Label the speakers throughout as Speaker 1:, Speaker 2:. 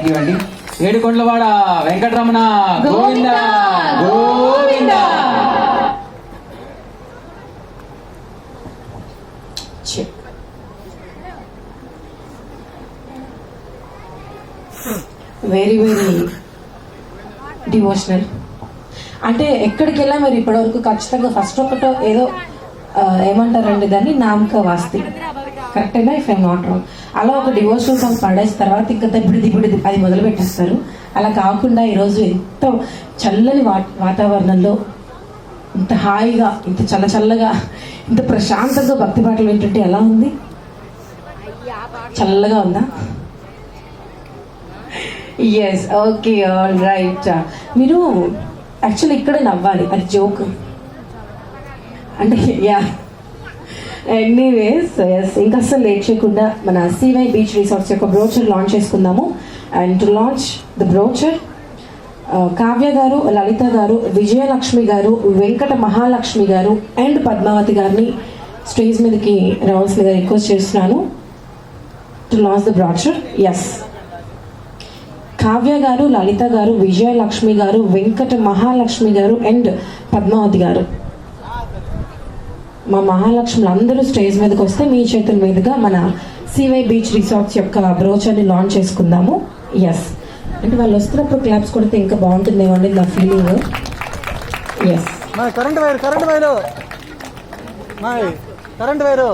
Speaker 1: Thank you అండి. ఏడుకొండలవాడ Venkataramana Govinda Govinda.
Speaker 2: Very very devotional. అంటే ఎక్కడికి వెళ్ళా మీరు ఇప్పటివరకు ఖచ్చితంగా ఫస్ట్ ఒకటో ఏదో ఏమంటారండి దాన్ని, నామక వాస్తి, కరెక్టేనా? If I'm not wrong. అలా ఒక డివోషనల్ సాంగ్ పాడేసిన తర్వాత ఇంకా దిబ్బిడి అది మొదలు పెట్టేస్తారు. అలా కాకుండా ఈరోజు ఎంత చల్లని వాతావరణంలో, ఇంత హాయిగా, ఇంత చల్లగా, ఇంత ప్రశాంతంగా భక్తి పాటలు వింటుంటే ఎలా ఉంది? చల్లగా ఉందా? Yes, okay, all right. మీరు యాక్చువల్లీ ఇక్కడే నవ్వాలి, అది జోక్ అంటే. యా, ఎనీవేస్, ఎస్, ఇంకా అసలు లేట్ చేయకుండా మన సివై బీచ్ రిసార్ట్స్ యొక్క బ్రోచర్ లాంచ్ చేసుకుందాము. And to launch the brochure, Kavya గారు, లలిత గారు, విజయలక్ష్మి గారు, వెంకట మహాలక్ష్మి గారు అండ్ పద్మావతి గారిని స్టేజ్ మీదకి రావాల్సిందిగా రిక్వెస్ట్ చేస్తున్నాను to launch the brochure. Yes, Kavya గారు, లలిత గారు, విజయలక్ష్మి గారు, వెంకట మహాలక్ష్మి గారు అండ్ పద్మావతి గారు. మా మహాలక్ష్ములు అందరూ స్టేజ్ మీదకి వస్తే మీ చేతుల మీదుగా మన సివై బీచ్ రిసార్ట్స్ యొక్క బ్రోచర్ని లాంచ్ చేసుకుందాము. ఎస్, అంటే వాళ్ళు వస్తున్నప్పుడు క్లాప్స్ కొడితే ఇంకా బాగుంటుందేమో అండి నా ఫీలింగ్. ఎస్,
Speaker 3: కరెంట్ వైరు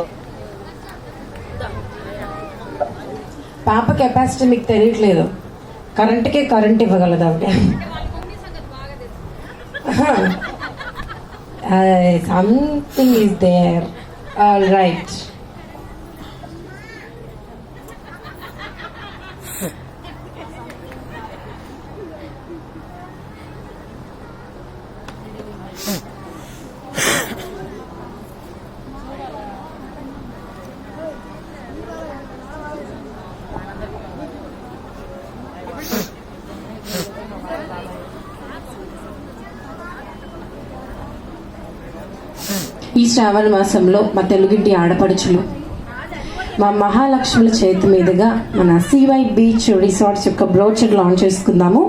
Speaker 2: పాప కెపాసిటీ మీకు తెలియట్లేదు, కరెంట్కే కరెంట్ ఇవ్వగలదా? Something is there. All right. ఈ శ్రావణ మాసంలో మా తెలుగింటి ఆడపడుచులు, మా మహాలక్ష్ముల చేతి మీదుగా మన సివై బీచ్ రిసార్ట్స్ యొక్క బ్రోచర్ లాంచ్ చేసుకుందాము.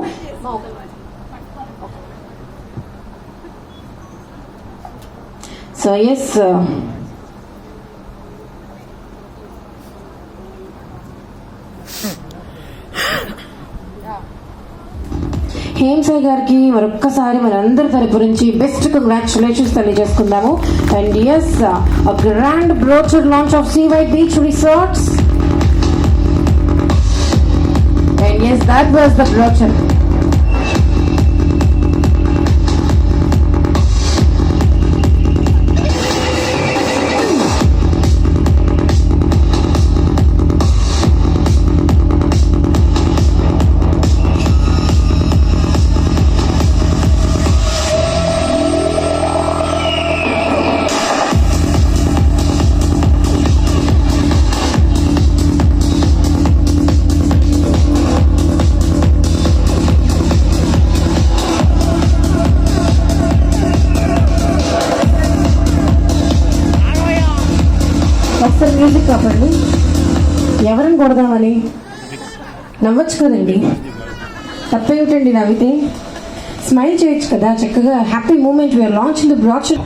Speaker 2: సో ఎస్, హేమ్సాయి గారికి మరొక్కసారి మనందరి తరపు నుంచి బెస్ట్ కంగ్రాచులేషన్స్ తెలియజేసుకుందాము. And yes, a grand brochure launch of CY beach resorts. And yes, that was the brochure. ఒకసారి మ్యూజిక్ కాపండి. ఎవరిని కొడదామని నవ్వచ్చు కదండి, తప్పేమిటండి నవ్వితే? స్మైల్ చేయొచ్చు కదా చక్కగా. Happy moment, we are launching the brochure.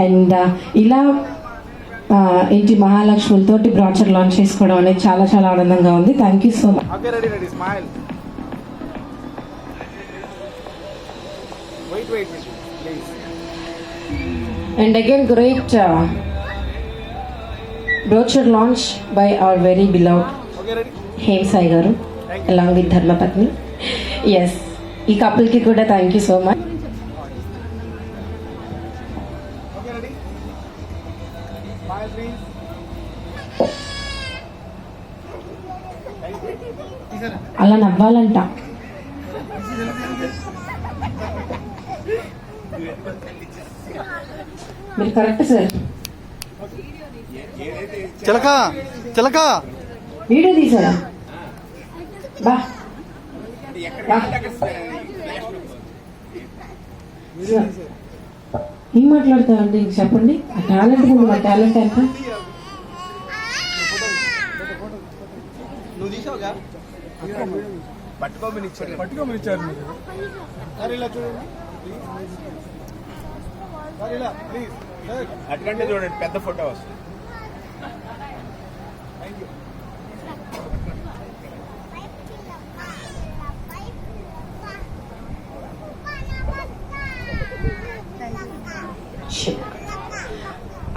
Speaker 2: And ఇలా ఏంటి మహాలక్ష్ములతోటి బ్రోచర్ లాంచ్ చేసుకోవడం అనేది చాలా చాలా ఆనందంగా ఉంది. Thank you so much. And again great brochure launch by our very beloved Hemsai garu along with ధర్మపత్ని. ఎస్, ఈ కపుల్కి కూడా థ్యాంక్ యూ సో మచ్. అలా నవ్వాలంట. మీరు కరెక్ట్ సార్.
Speaker 3: చిలక చిలక
Speaker 2: వీడియో తీసారా? బా బా. ఏం మాట్లాడతారండి చెప్పండి. ఆ టాలెంట్ ముందు మా టాలెంట్ ఎంత?
Speaker 3: నువ్వు తీసావుగా పట్టుకోమని ఇచ్చారు మీరు. సార్ ఇలా చూడండి సార్, ఇలా ప్లీజ్ సార్.
Speaker 4: అటుకంటే చూడండి పెద్ద ఫోటో వస్తుంది.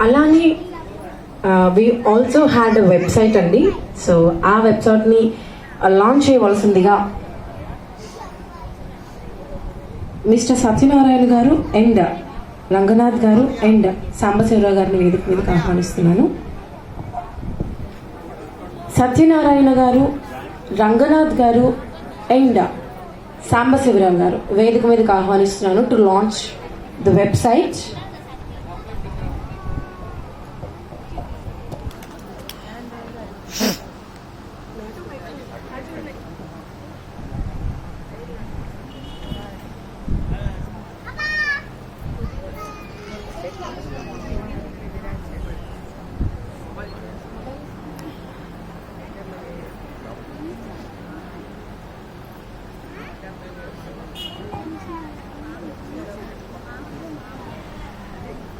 Speaker 2: అలానే we also had a website అండి. సో ఆ వెబ్సైట్ని లాంచ్ చేయవలసిందిగా మిస్టర్ సత్యనారాయణ గారు అండ్ రంగనాథ్ గారు అండ్ సాంబశివరావు గారిని వేదిక మీదకి ఆహ్వానిస్తున్నాను. సత్యనారాయణ గారు, రంగనాథ్ గారు అండ్ సాంబశివరావు గారు వేదిక మీదకి ఆహ్వానిస్తున్నాను to launch the website.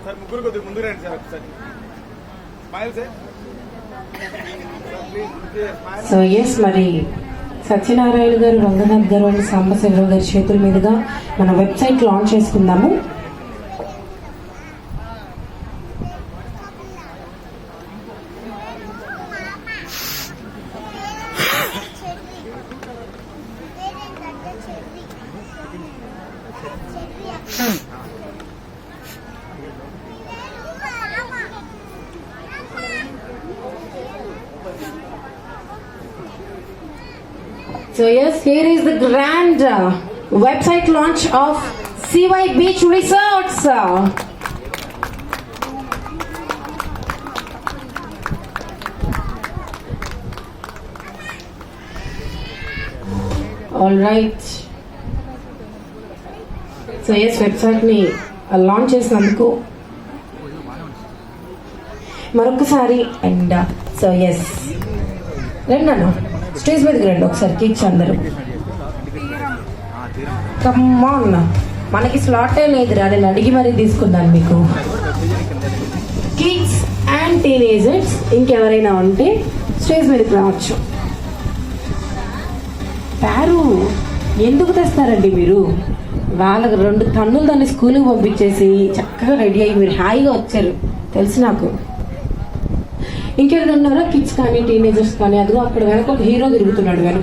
Speaker 4: Sir ముగ్గురు కొద్దిగా ముందు రండి సార్ ఒకసారి. Smile sir.
Speaker 2: సో ఎస్, మరి సత్యనారాయణ గారు, రంగనాథ్ గారు అండ్ సాంబశివరావు గారి చేతుల మీదుగా మన వెబ్సైట్ లాంచ్ చేసుకుందాము. So yes, here is the grand website launch of CY Beach Resorts. All right. So yes, website ni launch చేసినందుకు మరొకసారి అండ్ సో ఎస్ రండి అన్న స్టేజ్ మీదకి రండి ఒకసారి. కిడ్స్ అందరూ కమ్మాన్, మనకి స్లాటే లేదురా, నేను అడిగి మరీ తీసుకున్నాను మీకు. కిడ్స్ అండ్ టీనేజర్స్ ఇంకెవరైనా ఉంటే స్టేజ్ మీదకి రావచ్చు. ప్యారు ఎందుకు తెస్తారండి మీరు? వాళ్ళకి 2 టన్నులు దాన్ని స్కూల్కి పంపించేసి చక్కగా రెడీ అయ్యి మీరు హాయిగా వచ్చారు తెలుసు నాకు. ఇంకెవరైనా ఉన్నారా కిడ్స్ కానీ టీనేజర్స్ కానీ? అదిగో అక్కడ వెనక ఒక హీరో తిరుగుతున్నాడు వెనక.